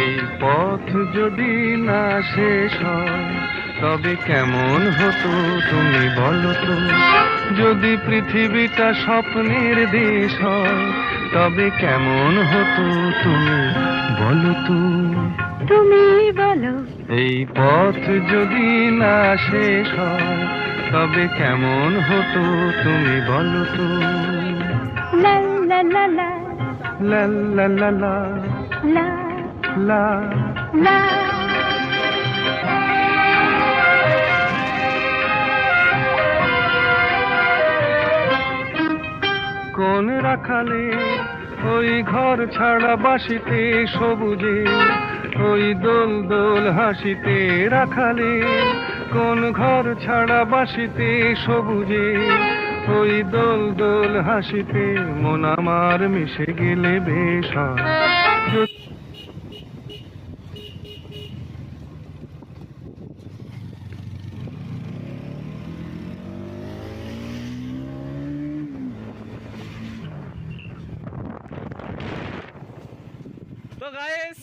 এই পথ যদি না শেষ হয় তবে কেমন হতো তুমি বলো তো। যদি পৃথিবীটা স্বপ্নের দেশ হয় তবে কেমন হতো তুমি বলো তো। তুমি বলো। এই পথ যদি না শেষ হয় তবে কেমন হতো তুমি বলো তো। লা লা লা লা লা লা লা লা লা লা। লা। কোন রাখালে ওই ঘর ছাড়া বাসিতে সবুজে ওই দোল দোল হাসিতে রাখালে। কোন ঘর ছাড়া বাসিতে সবুজে ওই দোল দোল হাসিতে মন আমার মিশে গেলে বেশ হয়। তো গাইস